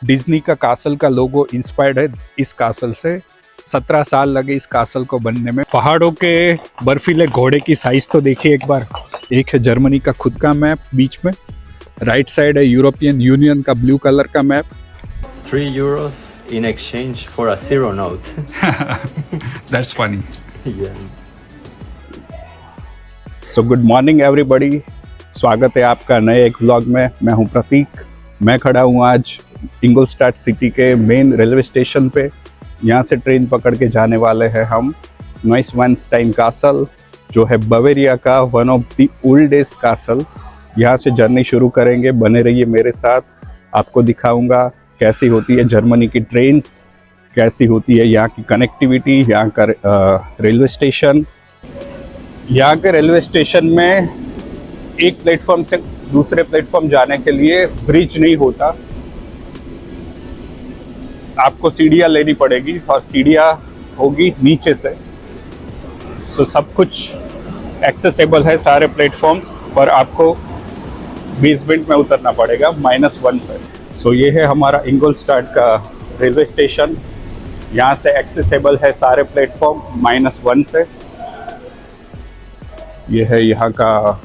Disney का castle का लोगो inspired है इस कासल से। 17 साल लगे इस कासल को बनने में। पहाड़ों के बर्फीले घोड़े की साइज तो देखिए एक बार। एक है जर्मनी का खुद का मैप बीच में, राइट साइड है यूरोपियन यूनियन का ब्लू कलर का map. €3 in exchange for a zero note. That's funny. Yeah. So good morning everybody, स्वागत है आपका नए एक व्लॉग में। मैं हूं प्रतीक। मैं खड़ा हूं आज इंगलस्टाड सिटी के मेन रेलवे स्टेशन पे। यहाँ से ट्रेन पकड़ के जाने वाले हैं हम नॉइसवानस्टाइन कासल, जो है बवेरिया का one of the oldest castle. यहाँ से जर्नी शुरू करेंगे, बने रहिए मेरे साथ। आपको दिखाऊंगा कैसी होती है जर्मनी की ट्रेन्स, कैसी होती है यहाँ की कनेक्टिविटी, यहाँ का रेलवे स्टेशन। यहाँ के रेलवे स्टेशन में एक प्लेटफॉर्म से दूसरे प्लेटफॉर्म जाने के लिए ब्रिज नहीं होता, आपको सीढ़ियाँ लेनी पड़ेगी और सीढ़ियाँ होगी नीचे से। सो सब कुछ एक्सेसिबल है सारे प्लेटफॉर्म्स, पर आपको बेसमेंट में उतरना पड़ेगा -1 से। सो ये है हमारा इंगलस्टाड का रेलवे स्टेशन। यहाँ से एक्सेसिबल है सारे प्लेटफॉर्म -1 से। ये है यहाँ का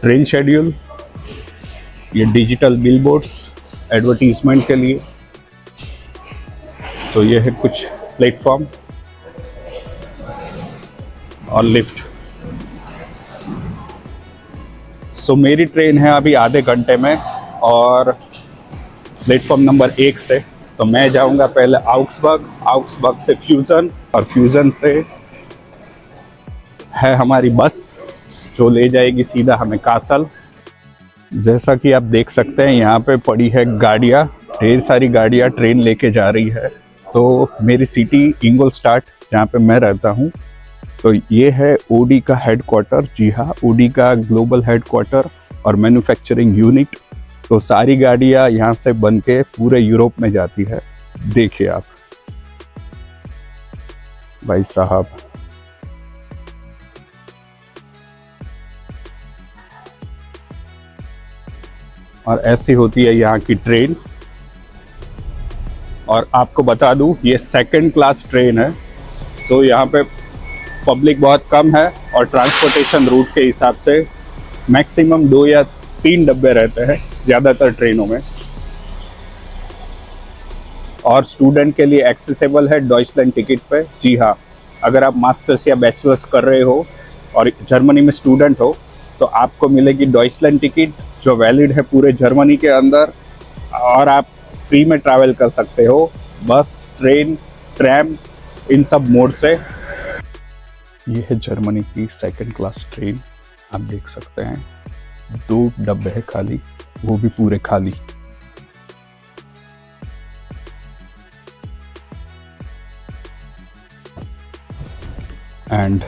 ट्रेन शेड्यूल, ये डिजिटल बिलबोर्ड्स एडवर्टीजमेंट के लिए। सो ये है कुछ प्लेटफॉर्म और लिफ्ट। सो मेरी ट्रेन है अभी आधे घंटे में और प्लेटफॉर्म नंबर 1 से। तो मैं जाऊंगा पहले आउक्सबर्ग से फ्यूज़न, और फ्यूज़न से है हमारी बस जो ले जाएगी सीधा हमें कासल। जैसा कि आप देख सकते हैं यहाँ पे पड़ी है गाड़ियाँ, ढेर सारी गाड़ियाँ ट्रेन लेके जा रही है। तो मेरी सिटी इंगलस्टाड जहाँ पे मैं रहता हूँ, तो ये है ओडी का हेडक्वार्टर। जी हाँ, ओडी का ग्लोबल हेडक्वार्टर और मैन्युफैक्चरिंग यूनिट। तो सारी गाड़ियाँ यहाँ से बन के पूरे यूरोप में जाती है। देखिए आप भाई साहब, और ऐसी होती है यहाँ की ट्रेन। और आपको बता दूँ ये 2nd क्लास ट्रेन है। सो यहाँ पे पब्लिक बहुत कम है और ट्रांसपोर्टेशन रूट के हिसाब से मैक्सिमम 2 या 3 डब्बे रहते हैं ज़्यादातर ट्रेनों में। और स्टूडेंट के लिए एक्सेसिबल है डॉइचलैंड टिकट पे। जी हाँ, अगर आप मास्टर्स या बैचलर्स कर रहे हो और जर्मनी में स्टूडेंट हो तो आपको मिलेगी डॉइचलैंड टिकट, जो वैलिड है पूरे जर्मनी के अंदर, और आप फ्री में ट्रैवल कर सकते हो बस, ट्रेन, ट्रैम, इन सब मोड से। ये है जर्मनी की 2nd क्लास ट्रेन। आप देख सकते हैं 2 डब्बे हैं खाली, वो भी पूरे खाली। एंड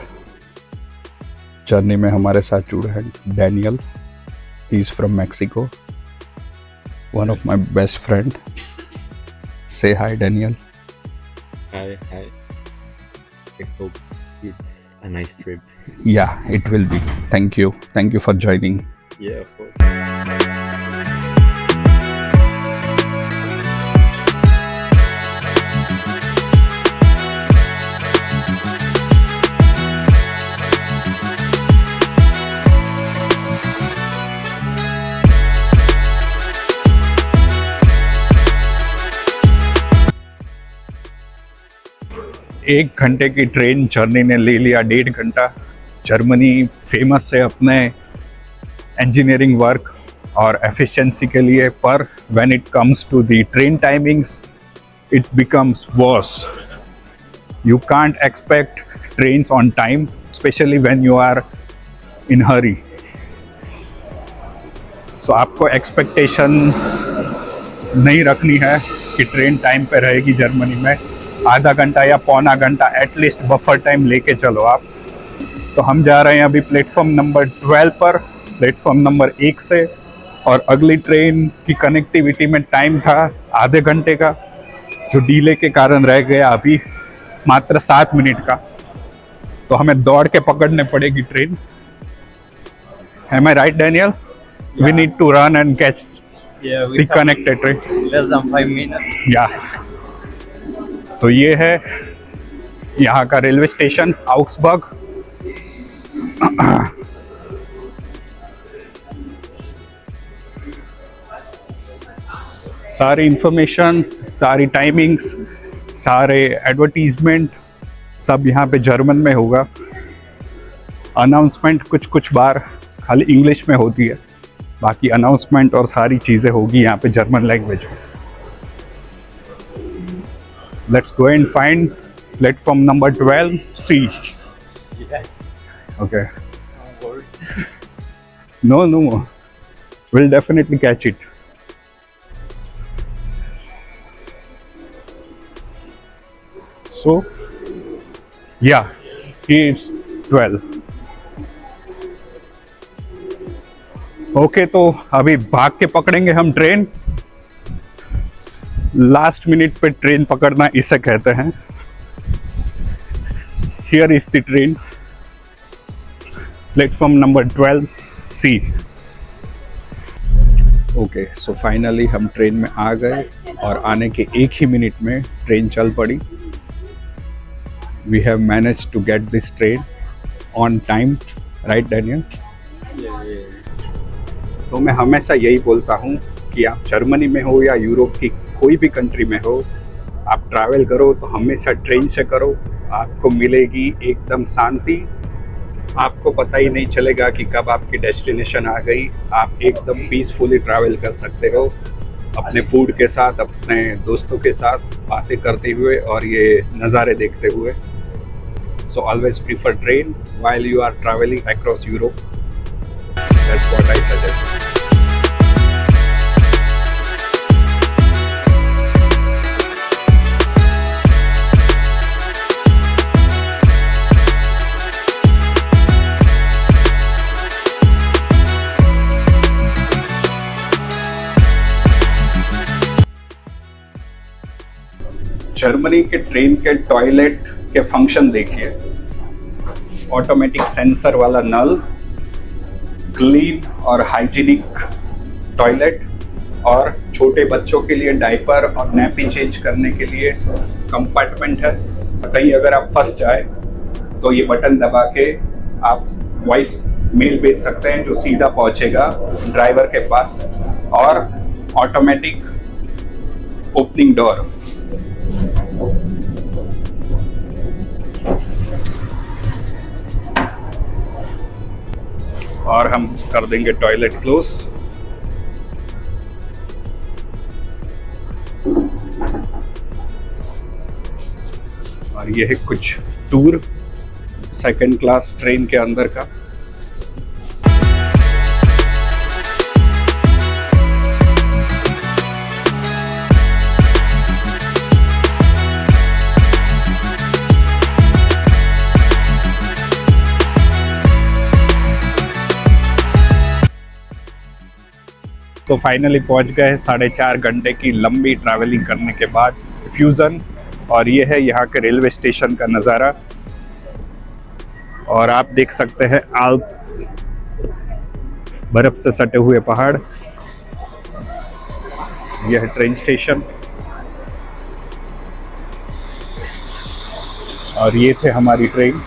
जर्नी में हमारे साथ जुड़े हैं Daniel. He is from Mexico, one of my best friend. से हाय Daniel. Hi. I hope it's a nice trip. Yeah, it will be. Thank you for joining. Yeah, of course. एक घंटे की train journey ने ले लिया 1.5 घंटा। Germany famous है अपने इंजीनियरिंग वर्क और एफिशिएंसी के लिए, पर when it comes to the train timings it becomes worse. You can't expect trains on time, specially when you are in hurry. So आपको एक्सपेक्टेशन नहीं रखनी है कि ट्रेन टाइम पे रहेगी जर्मनी में। आधा घंटा या पौना घंटा एटलीस्ट बफर टाइम लेके चलो आप। तो हम जा रहे हैं अभी प्लेटफॉर्म नंबर 12 पर, प्लेटफॉर्म नंबर 1 से। और अगली ट्रेन की कनेक्टिविटी में टाइम था आधे घंटे का, जो डीले के कारण रह गया अभी मात्र 7 मिनट का। तो हमें दौड़ के पकड़ने पड़ेगी train. Am I right, Daniel? Yeah. We need to run and catch Yeah, we the have connected train. less than 5 minutes. या सो ये है यहाँ का रेलवे स्टेशन आउक्सबर्ग। सारी इंफॉर्मेशन, सारी टाइमिंग्स, सारे एडवर्टीजमेंट सब यहाँ पे जर्मन में होगा। अनाउंसमेंट कुछ कुछ बार खाली इंग्लिश में होती है, बाकी अनाउंसमेंट और सारी चीज़ें होगी यहाँ पे जर्मन लैंग्वेज में। Let's go and find platform number 12C। Yeah. Okay, Don't worry. no, we'll definitely catch it. So, yeah, it's 12. Okay, तो अभी भाग के पकड़ेंगे हम ट्रेन। लास्ट मिनट पे ट्रेन पकड़ना इसे कहते हैं। Here is the train, platform number 12C। Okay, so finally हम ट्रेन में आ गए और आने के एक ही मिनट में ट्रेन चल पड़ी। We have manage to get this train on time, right Daniel? तो मैं हमेशा यही बोलता हूँ कि आप जर्मनी में हो या यूरोप की कोई भी कंट्री में हो, आप ट्रैवल करो तो हमेशा ट्रेन से करो। आपको मिलेगी एकदम शांति, आपको पता ही नहीं चलेगा कि कब आपकी डेस्टिनेशन आ गई। आप एकदम पीसफुली ट्रैवल कर सकते हो, अपने फूड के साथ, अपने दोस्तों के साथ बातें करते हुए और ये नज़ारे देखते हुए। So always prefer train while you are travelling across Europe. That's what I suggest. Germany के ट्रेन के टॉयलेट के फंक्शन देखिए। ऑटोमेटिक सेंसर वाला नल, क्लीन और हाइजीनिक टॉयलेट, और छोटे बच्चों के लिए डायपर और नैपी चेंज करने के लिए कंपार्टमेंट है। कहीं अगर आप फंस जाए तो ये बटन दबा के आप वॉइस मेल भेज सकते हैं जो सीधा पहुंचेगा ड्राइवर के पास, और ऑटोमेटिक ओपनिंग डोर। और हम कर देंगे टॉयलेट क्लोज। और ये है कुछ टूर सेकंड क्लास ट्रेन के अंदर का। तो फाइनली पहुंच गए 4.5 घंटे की लंबी ट्रैवलिंग करने के बाद फ्यूज़न। और ये है यहाँ के रेलवे स्टेशन का नज़ारा। और आप देख सकते हैं आल्प्स, बर्फ से सटे हुए पहाड़। यह है ट्रेन स्टेशन। और ये थे हमारी ट्रेन।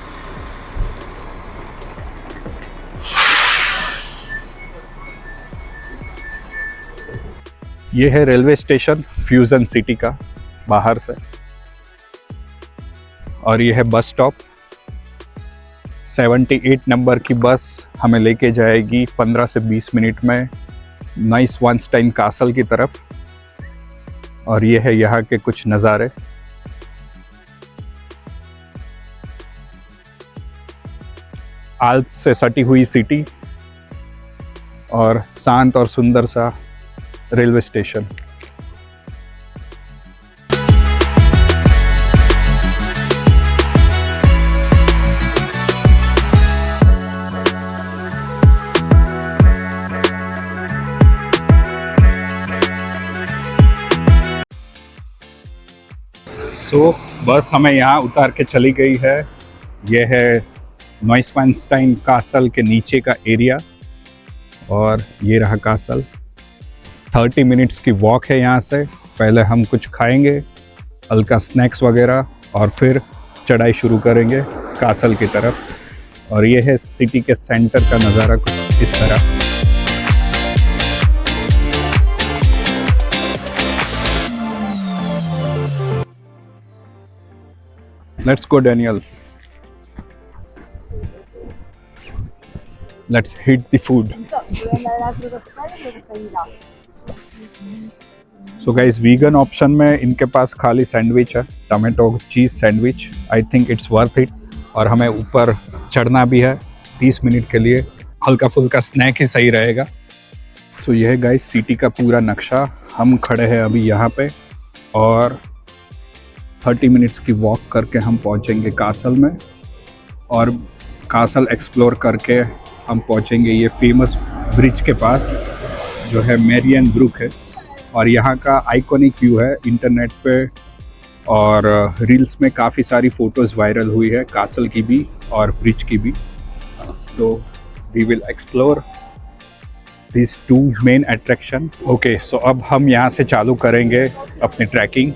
ये है रेलवे स्टेशन फ्यूज़न सिटी का बाहर से। और ये है बस स्टॉप। 78 नंबर की बस हमें लेके जाएगी 15 से 20 मिनट में न्यूस्वानस्टाइन कासल की तरफ। और ये है यहाँ के कुछ नज़ारे। आल्प से सटी हुई सिटी और शांत और सुंदर सा रेलवे स्टेशन। सो बस हमें यहाँ उतार के चली गई है। यह है न्यूस्वानस्टाइन कासल के नीचे का एरिया। और ये रहा कासल। 30 मिनट्स की वॉक है यहाँ से। पहले हम कुछ खाएंगे, हल्का स्नैक्स वगैरह, और फिर चढ़ाई शुरू करेंगे कासल की तरफ। और ये है सिटी के सेंटर का नज़ारा कुछ इस तरह। Let's go Daniel, let's hit the food. So guys, vegan option में इनके पास खाली सैंडविच है, tomato cheese sandwich. I think it's worth it. और हमें ऊपर चढ़ना भी है 30 मिनट के लिए, हल्का फुल्का स्नैक ही सही रहेगा। सो यह है गाइस सिटी का पूरा नक्शा। हम खड़े हैं अभी यहाँ पे, और 30 मिनट्स की वॉक करके हम पहुँचेंगे कासल में। और कासल एक्सप्लोर करके हम पहुँचेंगे ये फेमस ब्रिज के पास, जो है मैरियन ब्रुक है। और यहाँ का आइकॉनिक व्यू है इंटरनेट पे, और रील्स में काफ़ी सारी फ़ोटोज़ वायरल हुई है कासल की भी और ब्रिज की भी। तो we will explore this two main attraction. Okay, so अब हम यहाँ से चालू करेंगे अपनी ट्रैकिंग।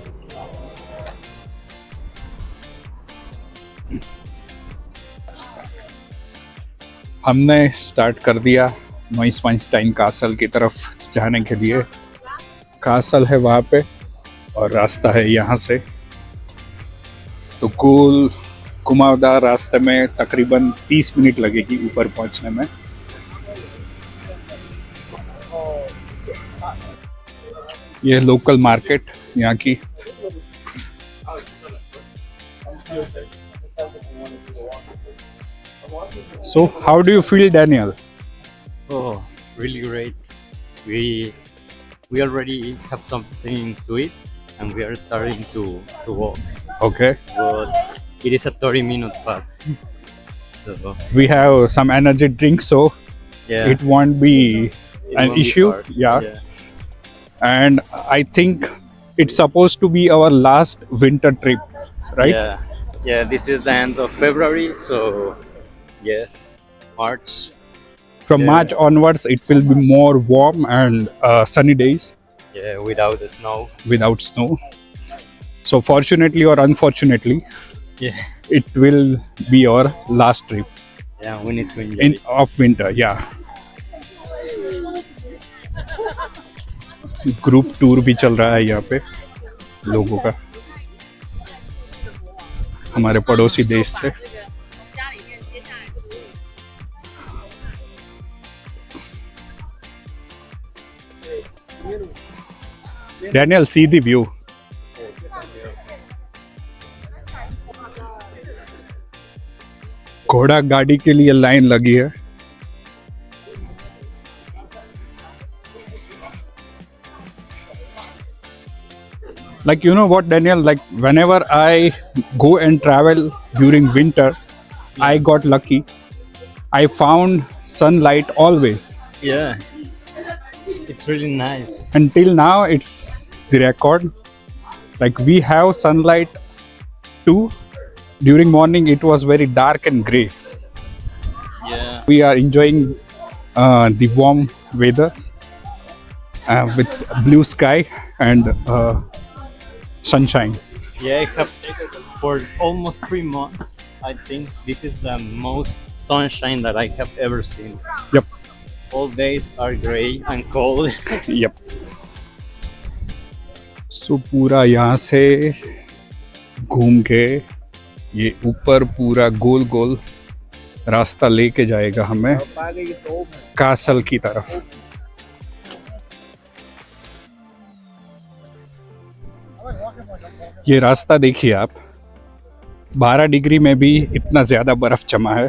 हमने स्टार्ट कर दिया नॉइसवाइनस्टाइन कासल की तरफ जाने के लिए। कासल है वहाँ पे, और रास्ता है यहाँ से। तो गोल घुमावदार रास्ते में तकरीबन 30 मिनट लगेगी ऊपर पहुँचने में। ये लोकल मार्केट यहाँ की। So how do you feel, Daniel? Oh, really great. We already have something to eat, and we are starting to walk. Okay. But it is a 30-minute path. So We have some energy drinks, so yeah, it won't be it an won't be issue. hard. Yeah. And I think it's supposed to be our last winter trip, right? Yeah. This is the end of February, so yes, March. From Yeah. March onwards, it will be more warm and sunny days Yeah, without the snow. without snow. So fortunately or unfortunately, Yeah. it will be our last trip Yeah, we need to enjoy in it. of winter. Yeah. Group tour भी चल रहा है यहाँ पे लोगों का, हमारे पड़ोसी देश से। Daniel, see the view. घोड़ा गाड़ी के लिए लाइन लगी है। Like, you know what, Daniel, like whenever I go and travel during winter, I got lucky. I found sunlight always. Yeah, it's really nice. Until now, it's the record. Like, we have sunlight too. During morning, it was very dark and gray. Yeah. We are enjoying the warm weather with blue sky and sunshine. Yeah, I have for almost 3 months. I think this is the most sunshine that I have ever seen. Yep. All days are gray and cold. Yep. So पूरा यहाँ से घूम के ये ऊपर पूरा गोल गोल रास्ता लेके जाएगा हमें कासल की तरफ। ये रास्ता देखिए आप, 12 डिग्री में भी इतना ज़्यादा बर्फ़ जमा है।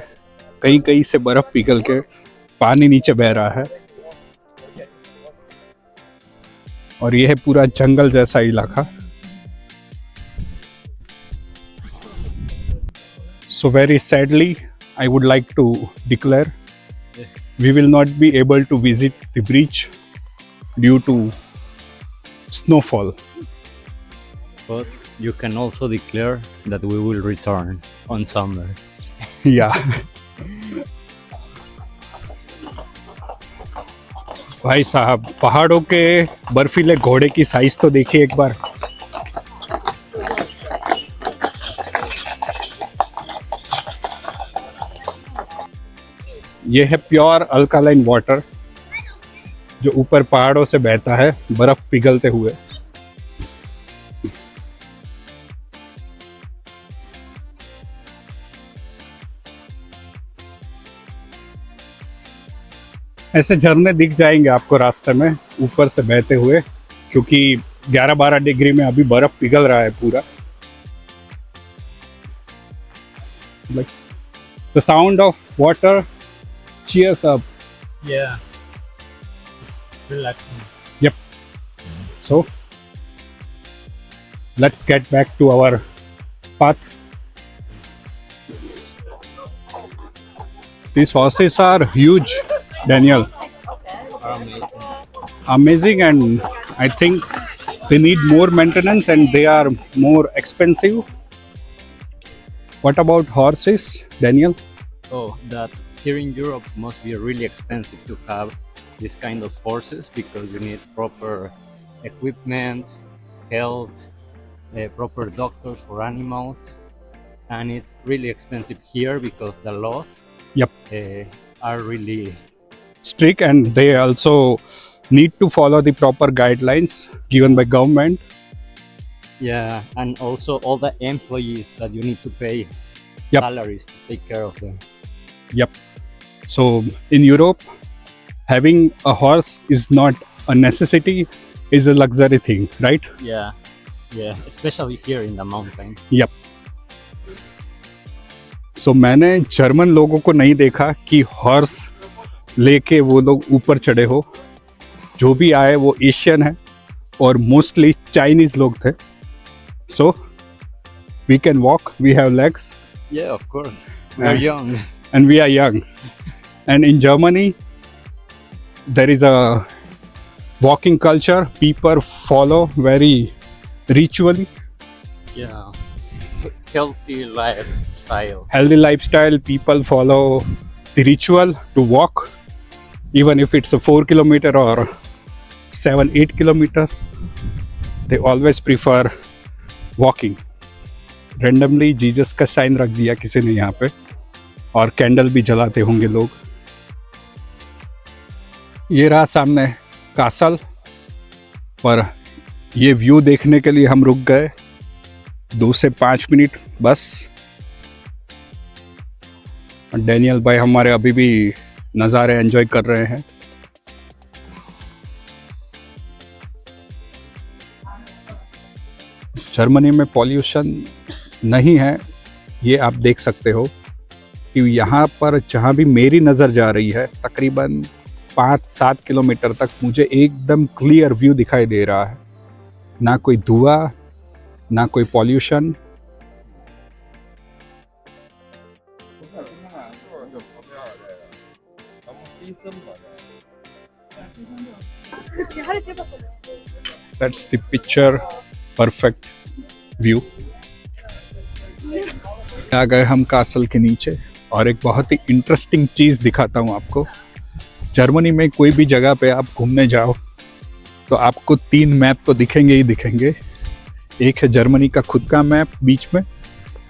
कहीं कहीं से बर्फ़ पिघल के पानी नीचे बह रहा है। और यह है पूरा जंगल जैसा इलाका। So very sadly, I would like to declare we will not be able to visit the bridge due to snowfall. But you can also declare that we will return on summer. Yeah. भाई साहब, पहाड़ों के बर्फीले घोड़े की size तो देखिए एक बार। ये है प्योर अल्कालाइन वाटर जो ऊपर पहाड़ों से बहता है बर्फ पिघलते हुए। ऐसे झरने दिख जाएंगे आपको रास्ते में ऊपर से बहते हुए, क्योंकि 11-12 डिग्री में अभी बर्फ पिघल रहा है पूरा। Like the sound of water cheers up. Yeah. Relaxing. Yep. So let's get back to our path. These horses are huge, Daniel. Amazing. Amazing, and I think they need more maintenance and they are more expensive. What about horses, Daniel? Oh, that here in Europe must be really expensive to have this kind of horses because you need proper equipment, health, proper doctors for animals, and it's really expensive here because the laws Yep. are really Strict, and they also need to follow the proper guidelines given by government. yeah, and also all the employees that you need to pay Yep. salaries to take care of them. Yep. So in Europe, having a horse is not a necessity, is a luxury thing, right? Yeah, yeah, especially here in the mountain. Yep. So मैंने German लोगों को नहीं देखा कि horse लेके वो लोग ऊपर चढ़े हो। जो भी आए वो एशियन है और मोस्टली चाइनीज लोग थे। So we can walk, we have legs Yeah, of course. We're young. and we are young. And in Germany, there is a walking culture. People follow very ritually. Yeah. Healthy lifestyle. Healthy lifestyle. People follow the ritual to walk, even if it's a 4 kilometer or 7-8 kilometers. They always prefer walking. Randomly Jesus का sign रख दिया किसी ने यहाँ पे, और candle भी जलाते होंगे लोग। ये रहा सामने कासल, पर ये व्यू देखने के लिए हम रुक गए 2 से 5 मिनट बस। डैनियल भाई हमारे अभी भी नज़ारे एंजॉय कर रहे हैं। जर्मनी में पॉल्यूशन नहीं है, ये आप देख सकते हो कि यहाँ पर जहाँ भी मेरी नज़र जा रही है तकरीबन 5-7 किलोमीटर तक मुझे एकदम क्लियर व्यू दिखाई दे रहा है। ना कोई धुआं, ना कोई pollution. That's the picture, perfect view. आ गए हम कासल के नीचे, और एक बहुत ही इंटरेस्टिंग चीज़ दिखाता हूँ आपको। जर्मनी में कोई भी जगह पे आप घूमने जाओ तो आपको 3 मैप तो दिखेंगे ही दिखेंगे। एक है जर्मनी का खुद का मैप बीच में,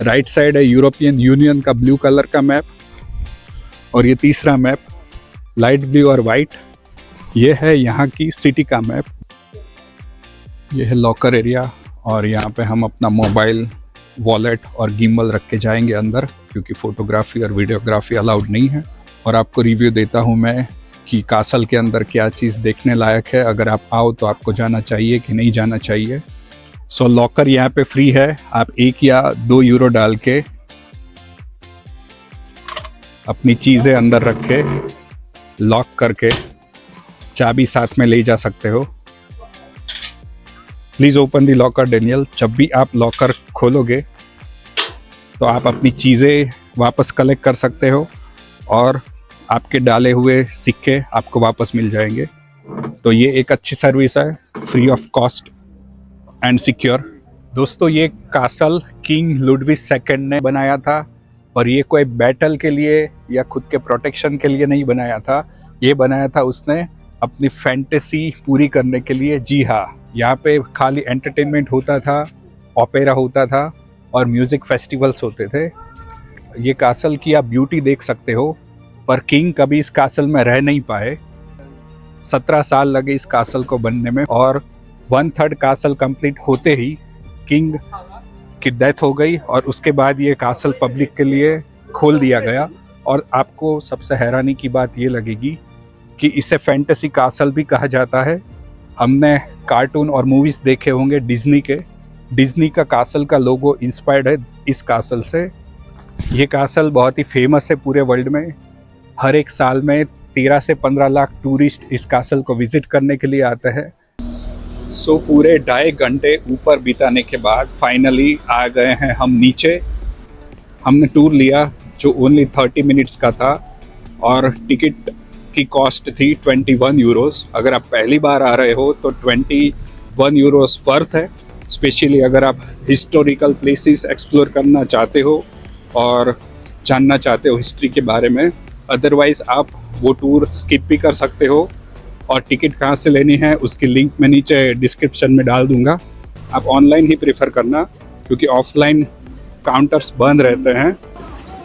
राइट साइड है यूरोपियन यूनियन का ब्लू कलर का मैप, और ये तीसरा मैप लाइट ब्लू और वाइट, ये है यहाँ की सिटी का मैप। ये है लॉकर एरिया, और यहाँ पे हम अपना मोबाइल, वॉलेट और गिम्बल रख के जाएंगे अंदर, क्योंकि फ़ोटोग्राफी और वीडियोग्राफी अलाउड नहीं है। और आपको रिव्यू देता हूँ मैं कि कासल के अंदर क्या चीज़ देखने लायक है। अगर आप आओ तो आपको जाना चाहिए कि नहीं जाना चाहिए। सो लॉकर यहाँ पे फ्री है, आप 1 या 2 यूरो डाल के अपनी चीज़ें अंदर रख के लॉक करके चाबी साथ में ले जा सकते हो। Please open the locker Daniel. जब भी आप लॉकर खोलोगे तो आप अपनी चीज़ें वापस कलेक्ट कर सकते हो, और आपके डाले हुए सिक्के आपको वापस मिल जाएंगे। तो ये एक अच्छी सर्विस है, free of cost and secure. दोस्तों, ये कासल किंग लुडविग II ने बनाया था, और ये कोई बैटल के लिए या खुद के प्रोटेक्शन के लिए नहीं बनाया था। ये बनाया था उसने अपनी फैंटेसी पूरी करने के लिए। जी हाँ, यहाँ पे खाली एंटरटेनमेंट होता था, ओपेरा होता था और म्यूज़िक फेस्टिवल्स होते थे। ये कासल की आप ब्यूटी देख सकते हो, पर किंग कभी इस कासल में रह नहीं पाए। 17 साल लगे इस कासल को बनने में और 1/3 कासल कंप्लीट होते ही किंग की डेथ हो गई और उसके बाद ये कासल पब्लिक के लिए खोल दिया गया। और आपको सबसे हैरानी की बात ये लगेगी कि इसे फैंटेसी कासल भी कहा जाता है। हमने कार्टून और मूवीज़ देखे होंगे डिज्नी के, डिज्नी का कासल का लोगो इंस्पायर्ड है इस कासल से। ये कासल बहुत ही फेमस है पूरे वर्ल्ड में। हर एक साल में 13 से 15 लाख टूरिस्ट इस कासल को विजिट करने के लिए आते हैं। सो पूरे 2.5 घंटे ऊपर बिताने के बाद फाइनली आ गए हैं हम नीचे। हमने टूर लिया जो ओनली 30 मिनट्स का था और टिकट की कॉस्ट थी 21 यूरोस। अगर आप पहली बार आ रहे हो तो 21 यूरोस वर्थ है, स्पेशली अगर आप हिस्टोरिकल प्लेसेस एक्सप्लोर करना चाहते हो और जानना चाहते हो हिस्ट्री के बारे में। अदरवाइज़ आप वो टूर स्किप भी कर सकते हो। और टिकट कहाँ से लेनी है उसकी लिंक मैं नीचे डिस्क्रिप्शन में डाल दूँगा। आप ऑनलाइन ही प्रेफर करना क्योंकि ऑफलाइन काउंटर्स बंद रहते हैं।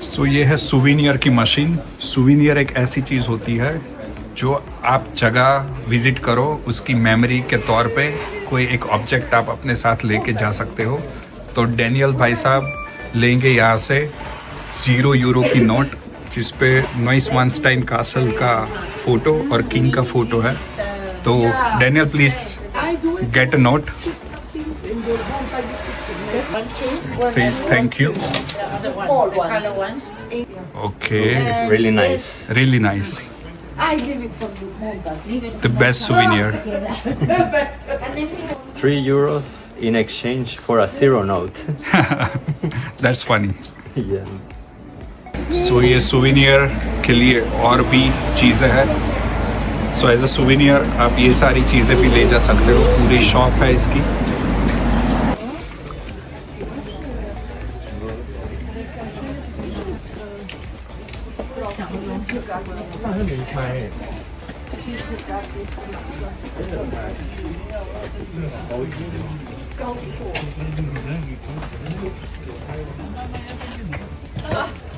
सो ये है सुवीनियर की मशीन। सुवीनियर एक ऐसी चीज़ होती है जो आप जगह विज़िट करो, उसकी मेमोरी के तौर पे कोई एक ऑब्जेक्ट आप अपने साथ लेके जा सकते हो। तो डैनियल भाई साहब लेंगे यहाँ से 0 यूरो की नोट जिस पे नॉइसवानस्टाइन कासल का फ़ोटो और किंग का फ़ोटो है। तो Daniel please get a note. Says thank you. Okay. Really nice. Really nice. The best souvenir. 3 euros in exchange for a 0 note. That's funny. Yeah. So ये souvenir के लिए और भी चीज़ें हैं। So एज अ souvenir आप ये सारी चीज़ें भी ले जा सकते हो। पूरी शॉप है इसकी।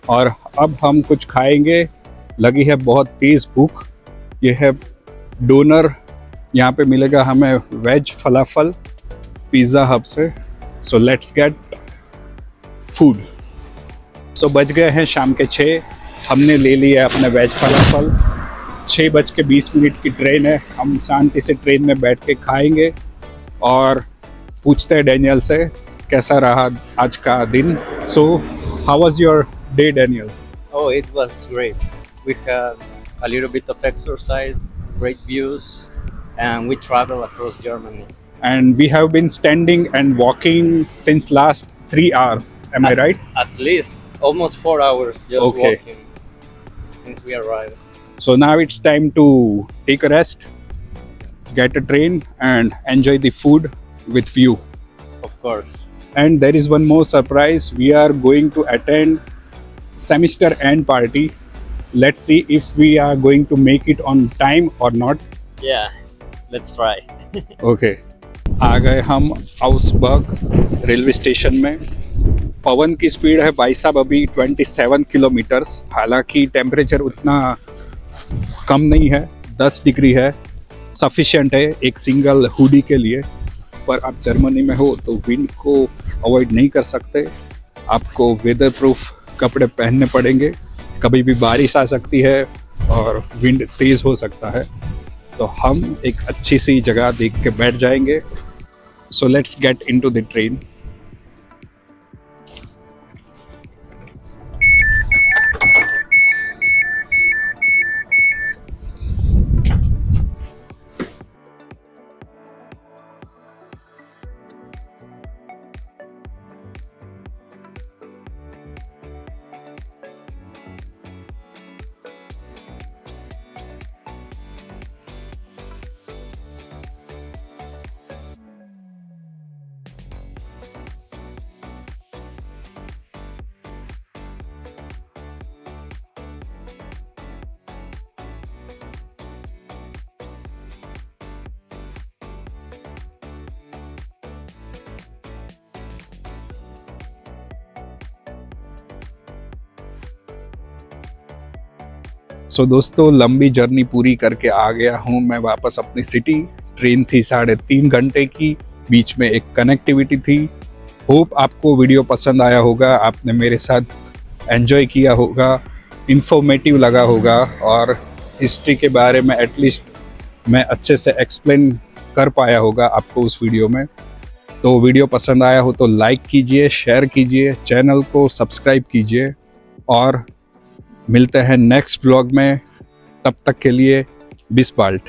और अब हम कुछ खाएंगे, लगी है बहुत तेज़ भूख। ये है डोनर, यहाँ पे मिलेगा हमें वेज फलाफल पिज़्ज़ा हब से। So let's get food. So बज गए हैं शाम के 6। हमने ले लिया अपने वेज फलाफल। 6:20 की ट्रेन है। हम शांति से ट्रेन में बैठ के खाएंगे और पूछते हैं डैनियल से कैसा रहा आज का दिन। So how was your day Daniel? Oh, it was great. We had a little bit of exercise, great views, and we traveled across Germany. And we have been standing and walking since last 3 hours. Am I right? At least almost 4 hours just Okay. walking since we arrived. So now it's time to take a rest, get a train, and enjoy the food with view. Of course. And there is one more surprise. We are going to attend semester end party. Let's see if we are going to make it on time or not. Yeah, let's try. Okay. आ गए हम आउसबर्ग railway station में। पवन की speed है भाई साहब अभी 27 kilometres. हालांकि temperature उतना कम नहीं है, 10 डिग्री है, सफिशिएंट है एक सिंगल हुडी के लिए। पर आप जर्मनी में हो तो विंड को अवॉइड नहीं कर सकते। आपको वेदर प्रूफ कपड़े पहनने पड़ेंगे। कभी भी बारिश आ सकती है और विंड तेज़ हो सकता है। तो हम एक अच्छी सी जगह देख के बैठ जाएंगे। So let's get into the train. So दोस्तों, लंबी जर्नी पूरी करके आ गया हूँ मैं वापस अपनी सिटी। ट्रेन थी 3.5 घंटे की, बीच में एक कनेक्टिविटी थी। होप आपको वीडियो पसंद आया होगा, आपने मेरे साथ एंजॉय किया होगा, इन्फॉर्मेटिव लगा होगा और हिस्ट्री के बारे में एटलीस्ट मैं अच्छे से एक्सप्लेन कर पाया होगा आपको उस वीडियो में। तो वीडियो पसंद आया हो तो लाइक कीजिए, शेयर कीजिए, चैनल को सब्सक्राइब कीजिए और मिलते हैं नेक्स्ट व्लॉग में। तब तक के लिए बिस बाल्ट।